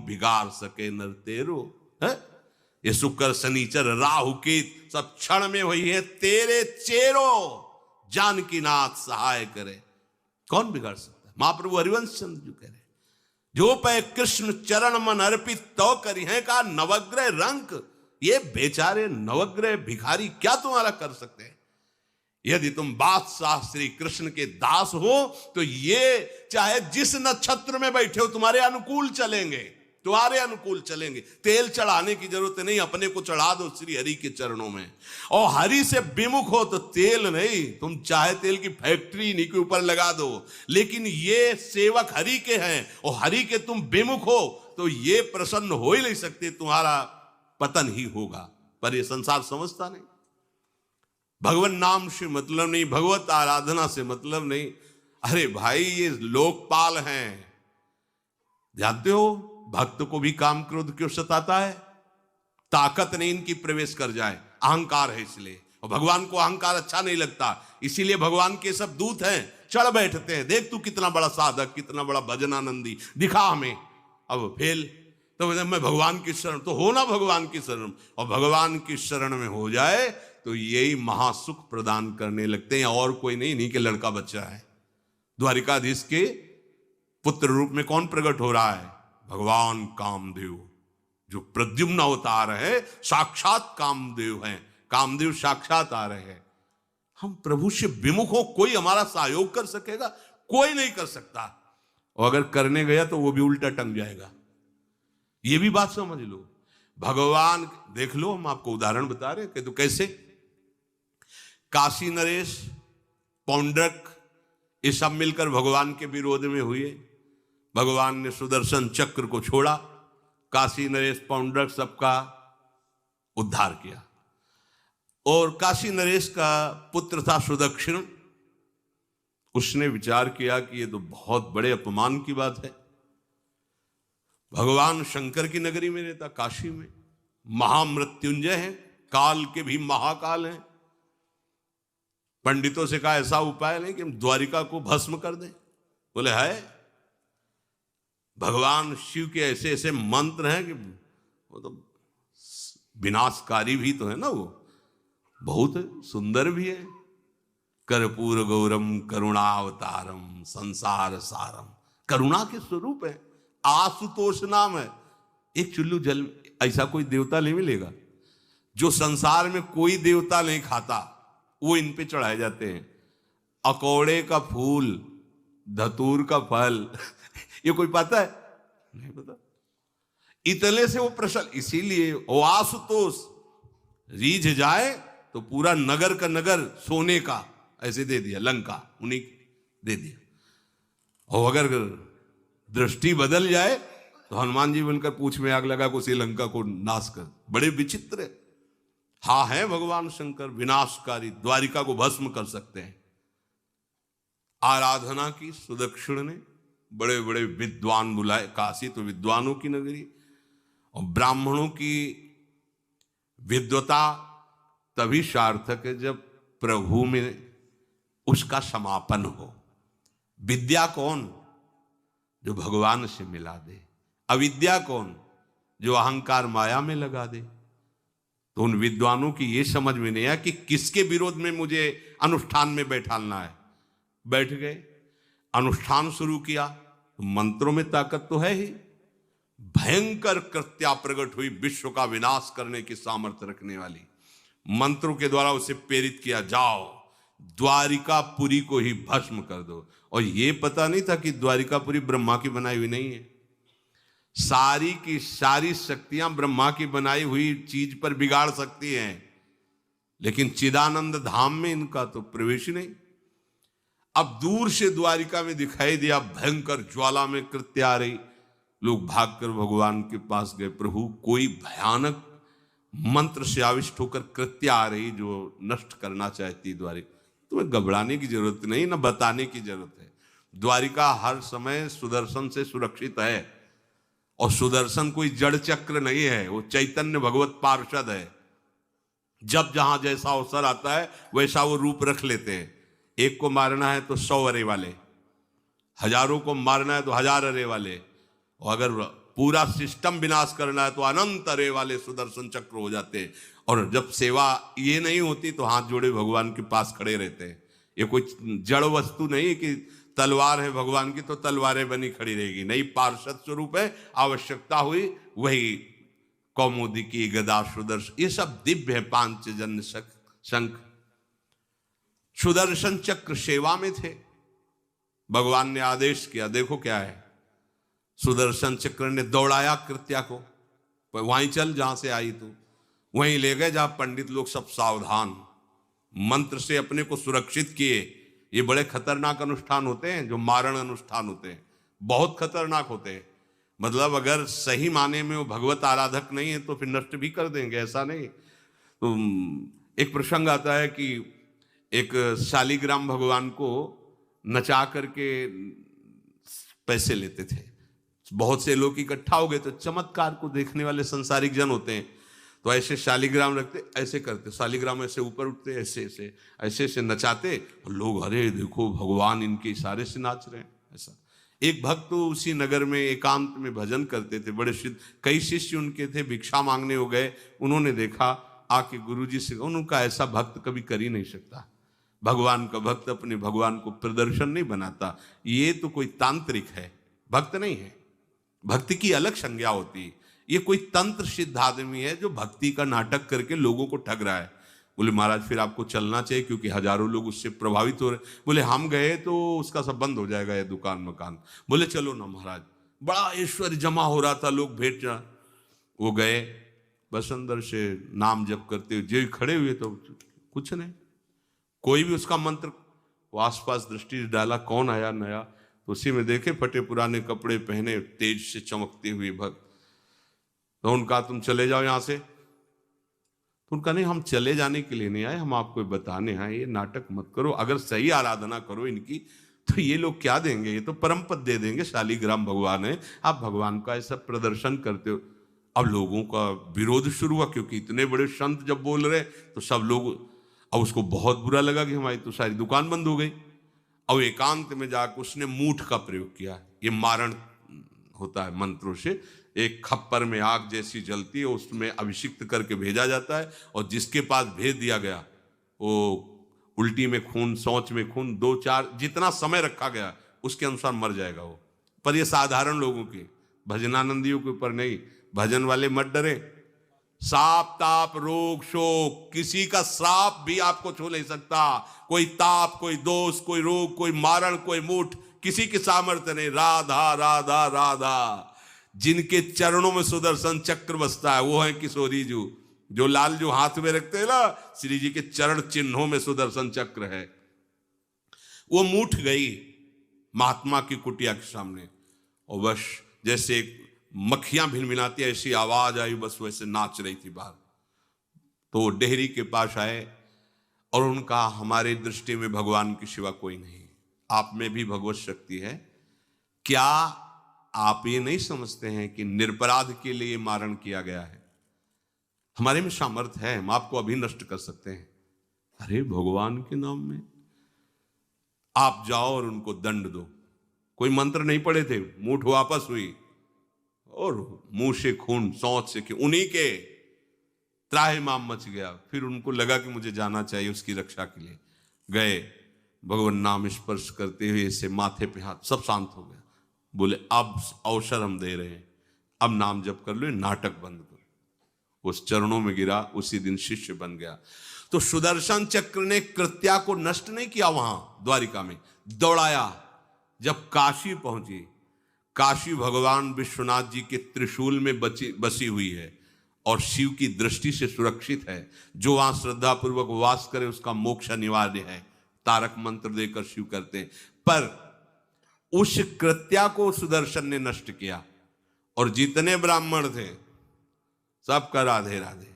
बिगाड़ सके नर तेरो है। ये शुक्र शनिचर राहु केत सब क्षण में वही है तेरे चेरो, जानकी नाथ सहाय करे, कौन बिगाड़ सकता है। महाप्रभु हरिवंश चंद्र जी कह रहे जो पे कृष्ण चरण मन अर्पित तो करी है का नवग्रह रंक। ये बेचारे नवग्रह भिखारी क्या तुम्हारा कर सकते हैं। यदि तुम बादशाह श्री कृष्ण के दास हो तो ये चाहे जिस नक्षत्र में बैठे हो तुम्हारे अनुकूल चलेंगे, तुम्हारे अनुकूल चलेंगे। तेल चढ़ाने की जरूरत नहीं, अपने को चढ़ा दो श्री हरि के चरणों में। और हरि से विमुख हो तो तेल नहीं, तुम चाहे तेल की फैक्ट्री इन्हीं के ऊपर लगा दो, लेकिन ये सेवक हरि के हैं और हरि के तुम विमुख हो तो ये प्रसन्न हो ही नहीं सकते, तुम्हारा पतन ही होगा। पर ये संसार समझता नहीं, भगवान नाम से मतलब नहीं, भगवत आराधना से मतलब नहीं। अरे भाई ये लोकपाल हैं, जानते हो भक्त को भी काम क्रोध क्यों सताता है। ताकत नहीं इनकी प्रवेश कर जाए, अहंकार है इसलिए। और भगवान को अहंकार अच्छा नहीं लगता, इसीलिए भगवान के सब दूत हैं चढ़ बैठते हैं, देख तू कितना बड़ा साधक, कितना बड़ा भजनानंदी, दिखा हमें। अब फेल तो मैं भगवान की शरण, तो हो ना भगवान की शरण, और भगवान की शरण में हो जाए तो यही महासुख प्रदान करने लगते हैं। और कोई नहीं, इन्हीं के लड़का बच्चा है। द्वारिकाधीश के पुत्र रूप में कौन प्रकट हो रहा है, भगवान कामदेव, जो प्रद्युम्न अवतार है, साक्षात कामदेव हैं, कामदेव साक्षात आ रहे हैं। हम प्रभु से विमुख हो, कोई हमारा सहयोग कर सकेगा, कोई नहीं कर सकता, और अगर करने गया तो वो भी उल्टा टंग जाएगा। ये भी बात समझ लो। भगवान देख लो, हम आपको उदाहरण बता रहे हैं कि तो कैसे काशी नरेश, पौंड्रक, ये सब मिलकर भगवान के विरोध में हुए। भगवान ने सुदर्शन चक्र को छोड़ा, काशी नरेश पौंड्रक सबका उद्धार किया। और काशी नरेश का पुत्र था सुदक्षिण, उसने विचार किया कि ये तो बहुत बड़े अपमान की बात है। भगवान शंकर की नगरी में रहता, काशी में महामृत्युंजय है, काल के भी महाकाल हैं। पंडितों से कहा ऐसा उपाय नहीं कि हम द्वारिका को भस्म कर दें। बोले है, भगवान शिव के ऐसे ऐसे मंत्र हैं कि वो तो विनाशकारी भी तो है ना, वो बहुत सुंदर भी है। कर्पूर गौरम करुणावतारम संसार सारम, करुणा के स्वरूप है। आशुतोष नाम है, एक चुल्लू जल ऐसा कोई देवता नहीं मिलेगा जो संसार में कोई देवता नहीं खाता, वो इन पे चढ़ाए जाते हैं। अकौड़े का फूल, धतूर का फल ये कोई पता है? नहीं पता। इतने से वो प्रसन्न, इसीलिए वो आशुतोष रीझ जाए तो पूरा नगर का नगर सोने का ऐसे दे दिया, लंका उन्हीं दे दिया। और अगर दृष्टि बदल जाए तो हनुमान जी बनकर पूंछ में आग लगा को श्रीलंका को नाश कर। बड़े विचित्र हाँ है भगवान शंकर, विनाशकारी, द्वारिका को भस्म कर सकते हैं। आराधना की सुदक्षिण ने, बड़े बड़े विद्वान बुलाए, काशी तो विद्वानों की नगरी, और ब्राह्मणों की विद्वता तभी सार्थक है जब प्रभु में उसका समापन हो। विद्या कौन? जो भगवान से मिला दे। अविद्या कौन? जो अहंकार माया में लगा दे। तो उन विद्वानों की ये समझ में नहीं आया कि किसके विरोध में मुझे अनुष्ठान में बैठालना है। बैठ गए, अनुष्ठान शुरू किया, तो मंत्रों में ताकत तो है ही। भयंकर कृत्या प्रकट हुई, विश्व का विनाश करने की सामर्थ्य रखने वाली। मंत्रों के द्वारा उसे प्रेरित किया, जाओ द्वारिकापुरी को ही भस्म कर दो। और ये पता नहीं था कि द्वारिकापुरी ब्रह्मा की बनाई हुई नहीं है। सारी की सारी शक्तियां ब्रह्मा की बनाई हुई चीज पर बिगाड़ सकती हैं, लेकिन चिदानंद धाम में इनका तो प्रवेश ही नहीं। अब दूर से द्वारिका में दिखाई दिया, भयंकर ज्वाला में कृत्य आ रही। लोग भागकर भगवान के पास गए, प्रभु कोई भयानक मंत्र से आविष्ट होकर कृत्य आ रही जो नष्ट करना चाहती द्वारिका। तुम्हें घबराने की जरूरत नहीं, ना बताने की जरूरत है। द्वारिका हर समय सुदर्शन से सुरक्षित है, और सुदर्शन कोई जड़ चक्र नहीं है, वो चैतन्य भगवत पार्षद है। जब जहां जैसा अवसर आता है वैसा वो रूप रख लेते हैं। एक को मारना है तो 100 अरे वाले, हजारों को मारना है तो 1000 अरे वाले, और अगर पूरा सिस्टम विनाश करना है तो अनंत रे वाले सुदर्शन चक्र हो जाते हैं। और जब सेवा ये नहीं होती तो हाथ जोड़े भगवान के पास खड़े रहते हैं। ये कोई जड़ वस्तु नहीं कि तलवार है भगवान की तो तलवारें बनी खड़ी रहेगी, नहीं, पार्षद स्वरूप है। आवश्यकता हुई वही कौमुदी की गदा सुदर्शन, ये सब दिव्य है। पांचजन्य शंख सुदर्शन चक्र सेवा में थे। भगवान ने आदेश किया, देखो क्या है, सुदर्शन चक्र ने दौड़ाया कृत्या को, वहीं चल जहां से आई तू, वहीं ले गए जहां पंडित लोग सब सावधान, मंत्र से अपने को सुरक्षित किए। ये बड़े खतरनाक अनुष्ठान होते हैं, जो मारण अनुष्ठान होते हैं, बहुत खतरनाक होते हैं। मतलब अगर सही माने में वो भगवत आराधक नहीं है तो फिर नष्ट भी कर देंगे, ऐसा नहीं। तो एक प्रसंग आता है कि एक शालिग्राम भगवान को नचा करके पैसे लेते थे। बहुत से लोग इकट्ठा हो गए तो चमत्कार को देखने वाले संसारिक जन होते हैं, तो ऐसे शालिग्राम रखते, ऐसे करते, शालिग्राम ऐसे ऊपर उठते, ऐसे ऐसे ऐसे ऐसे नचाते, और लोग अरे देखो भगवान इनके इशारे से नाच रहे हैं। ऐसा एक भक्त तो उसी नगर में एकांत में भजन करते थे, बड़े सिद्ध, कई शिष्य उनके थे, भिक्षा मांगने हो गए, उन्होंने देखा आके गुरुजी से, उनका ऐसा भक्त कभी कर ही नहीं सकता। भगवान का भक्त अपने भगवान को प्रदर्शन नहीं बनाता, ये तो कोई तांत्रिक है, भक्त नहीं है। भक्ति की अलग संज्ञा होती है। ये कोई तंत्र सिद्ध आदमी है जो भक्ति का नाटक करके लोगों को ठग रहा है। बोले महाराज फिर आपको चलना चाहिए क्योंकि हजारों लोग उससे प्रभावित हो रहे। बोले हम गए तो उसका सब बंद हो जाएगा, ये दुकान मकान। बोले चलो ना महाराज, बड़ा ऐश्वर्य जमा हो रहा था, लोग भेंट जा, वो गए, बस अंदर से नाम जप करते हुए जो खड़े हुए तो कुछ नहीं, कोई भी उसका मंत्र, वो आसपास दृष्टि डाला, कौन आया नया, तो उसी में देखे फटे पुराने कपड़े पहने, तेज से चमकते हुए भक्त। तो उनका तुम चले जाओ यहां से, तो उनका नहीं, हम चले जाने के लिए नहीं आए, हम आपको बताने आए, ये नाटक मत करो, अगर सही आराधना करो इनकी तो ये लोग क्या देंगे, ये तो परम पद दे देंगे, शालिग्राम भगवान है, आप भगवान का ऐसा प्रदर्शन करते हो। अब लोगों का विरोध शुरू हुआ क्योंकि इतने बड़े संत जब बोल रहे तो सब लोग, अब उसको बहुत बुरा लगा कि हमारी तो सारी दुकान बंद हो गई। अब एकांत में जाकर उसने मूठ का प्रयोग किया, ये मारण होता है मंत्रों से, एक खप्पर में आग जैसी जलती है, उसमें अभिषिक्त करके भेजा जाता है, और जिसके पास भेज दिया गया वो उल्टी में खून, शौच में खून, 2-4 जितना समय रखा गया उसके अनुसार मर जाएगा वो। पर ये साधारण लोगों के, भजनानंदियों के ऊपर नहीं, भजन वाले मत डरे। साप ताप रोग शोक, किसी का श्राप भी आपको छू नहीं सकता, कोई ताप, कोई दोष, कोई रोग, कोई मारण, कोई मूठ, किसी की सामर्थ्य नहीं। राधा राधा राधा, जिनके चरणों में सुदर्शन चक्र बसता है वो है किशोरी जी, जो लाल जो हाथ में रखते हैं ना, श्री जी के चरण चिन्हों में सुदर्शन चक्र है। वो मूठ गई महात्मा की कुटिया के सामने, और बस जैसे मक्खियां भिनभिनाती ऐसी आवाज आई, बस वैसे नाच रही थी बाहर। तो वो डेहरी के पास आए और उनका, हमारे दृष्टि में भगवान की सिवा कोई नहीं, आप में भी भगवत शक्ति है, क्या आप ये नहीं समझते हैं कि निरपराध के लिए मारण किया गया है? हमारे में सामर्थ्य है, हम आपको अभी नष्ट कर सकते हैं। अरे भगवान के नाम में आप जाओ और उनको दंड दो। कोई मंत्र नहीं पड़े थे, मूठ वापस हुई और मुंह से खून, शौच से खून, उन्हीं के त्राहिमाम मच गया। फिर उनको लगा कि मुझे जाना चाहिए उसकी रक्षा के लिए, गए, भगवान नाम स्पर्श करते हुए इसे माथे पे हाथ, सब शांत हो गया। बोले अब अवसर हम दे रहे हैं, अब नाम जप कर लो, नाटक बंद करो। उस चरणों में गिरा, उसी दिन शिष्य बन गया। तो सुदर्शन चक्र ने कृत्या को नष्ट नहीं किया, वहां द्वारिका में दौड़ाया। जब काशी पहुंची, काशी भगवान विश्वनाथ जी के त्रिशूल में बसी हुई है और शिव की दृष्टि से सुरक्षित है। जो वहां श्रद्धा पूर्वक वास करे उसका मोक्ष अनिवार्य है, तारक मंत्र देकर शिव करते हैं। पर उस कृत्या को सुदर्शन ने नष्ट किया, और जितने ब्राह्मण थे सबका राधे राधे,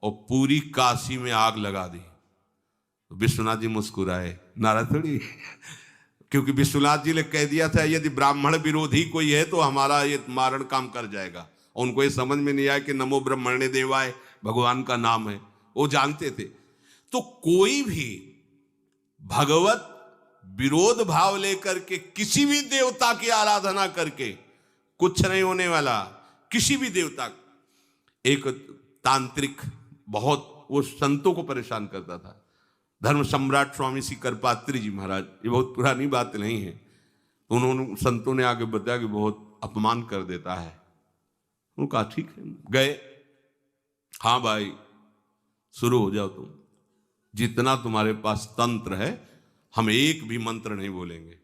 और पूरी काशी में आग लगा दी। तो विश्वनाथ जी मुस्कुराए, नाराज थोड़ी, क्योंकि विश्वनाथ जी ने कह दिया था यदि ब्राह्मण विरोधी कोई है तो हमारा ये मारण काम कर जाएगा। और उनको ये समझ में नहीं आया कि नमो ब्रह्मणे देवाय भगवान का नाम है, वो जानते थे। तो कोई भी भगवत विरोध भाव लेकर के किसी भी देवता की आराधना करके कुछ नहीं होने वाला किसी भी देवता। एक तांत्रिक बहुत वो संतों को परेशान करता था, धर्म सम्राट स्वामी श्री करपात्री जी महाराज, ये बहुत पुरानी बात नहीं है। उन्होंने संतों ने आगे बताया कि बहुत अपमान कर देता है। उन्होंने कहा ठीक है, गए, हाँ भाई शुरू हो जाओ तुम, जितना तुम्हारे पास तंत्र है हम एक भी मंत्र नहीं बोलेंगे,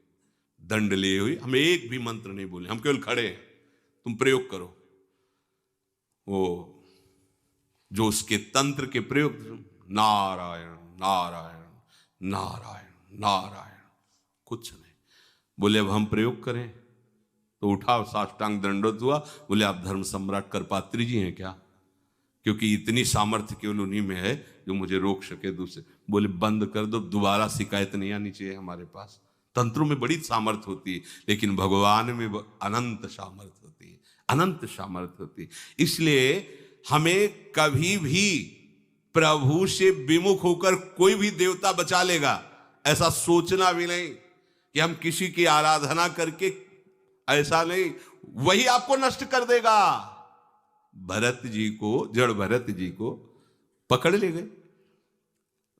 दंड लिए हुए हम एक भी मंत्र नहीं बोले, हम केवल खड़े हैं, तुम प्रयोग करो। वो जो उसके तंत्र के प्रयोग, नारायण नारायण नारायण नारायण, कुछ नहीं। बोले अब हम प्रयोग करें, तो उठा साष्टांग दंडोत हुआ। बोले आप धर्म सम्राट करपात्री जी हैं क्या? क्योंकि इतनी सामर्थ्य केवल उन्हीं में है जो मुझे रोक सके दूसरे। बोले बंद कर दो, दोबारा शिकायत नहीं आनी चाहिए हमारे पास। तंत्रों में बड़ी सामर्थ्य होती है, लेकिन भगवान में अनंत सामर्थ्य होती है, अनंत सामर्थ्य होती है। इसलिए हमें कभी भी प्रभु से विमुख होकर कोई भी देवता बचा लेगा ऐसा सोचना भी नहीं कि हम किसी की आराधना करके, ऐसा नहीं, वही आपको नष्ट कर देगा। भरत जी को, जड़ भरत जी को पकड़ ले गए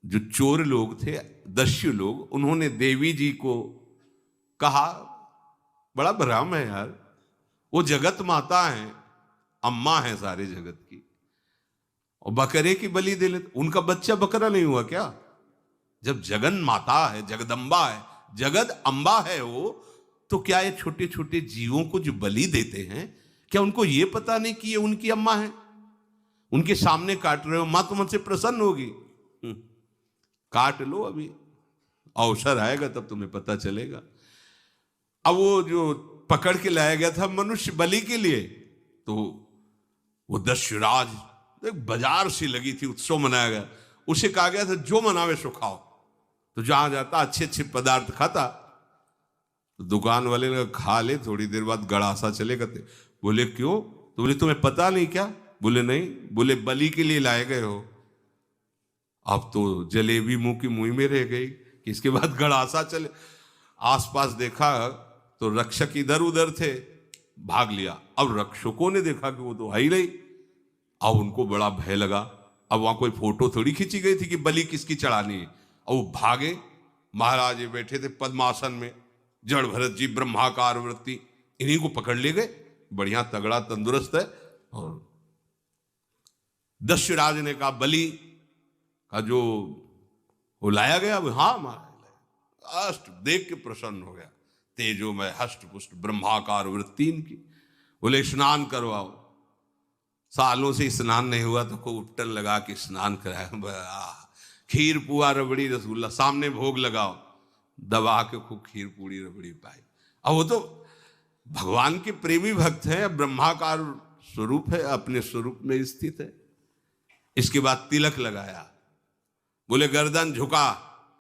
जो चोर लोग थे, दस्यु लोग। उन्होंने देवी जी को कहा, बड़ा भ्रम है यार, वो जगत माता है, अम्मा है सारे जगत की, और बकरे की बलि दे लेते। उनका बच्चा बकरा नहीं हुआ क्या? जब जगन माता है, जगदम्बा है, जगद अम्बा है वो, तो क्या ये छोटे छोटे जीवों को जो बलि देते हैं, क्या उनको ये पता नहीं कि ये उनकी अम्मा है? उनके सामने काट रहे हो, मां तो मुझसे प्रसन्न होगी। काट लो, अभी अवसर आएगा तब तुम्हें पता चलेगा। अब वो जो पकड़ के लाया गया था मनुष्य बलि के लिए, तो वो दस्युराज, एक बाजार सी लगी थी, उत्सव मनाया गया, उसे कहा गया था जो मनावे सो खाओ। तो जहां जाता अच्छे अच्छे पदार्थ खाता। तो दुकान वाले ने खा ले, थोड़ी देर बाद गड़ासा चले गए। बोले क्यों? तो बोले तुम्हें पता नहीं क्या? बोले नहीं। बोले बलि के लिए लाए गए हो। अब तो जलेबी मुंह की मुंह में रह गई कि इसके बाद गड़ासा चले। आसपास देखा तो रक्षक इधर उधर थे, भाग लिया। अब रक्षकों ने देखा कि वो तो है ही नहीं। अब उनको बड़ा भय लगा। अब वहां कोई फोटो थोड़ी खींची गई थी कि बलि किसकी चढ़ानी है। अब वो भागे। महाराज बैठे थे पद्मासन में, जड़ भरत जी ब्रह्माकार वृत्ति, इन्हीं को पकड़ ले गए। बढ़िया तगड़ा तंदुरुस्त है। और दस्युराज ने कहा बलि का जो वो लाया गया, हाँ महाराज, अष्ट देख के प्रसन्न हो गया। तेजो में हष्ट पुष्ट ब्रह्माकार वृत्ति इनकी। बोले स्नान करवाओ। सालों से स्नान नहीं हुआ तो को उपटन लगा के स्नान कराया। खीर पुआ रबड़ी रसगुल्ला सामने भोग लगाओ, दबा के खूब खीर पूरी रबड़ी पाई। अब वो तो भगवान के प्रेमी भक्त है, ब्रह्माकार स्वरूप है, अपने स्वरूप में स्थित है। इसके बाद तिलक लगाया। बोले गर्दन झुका,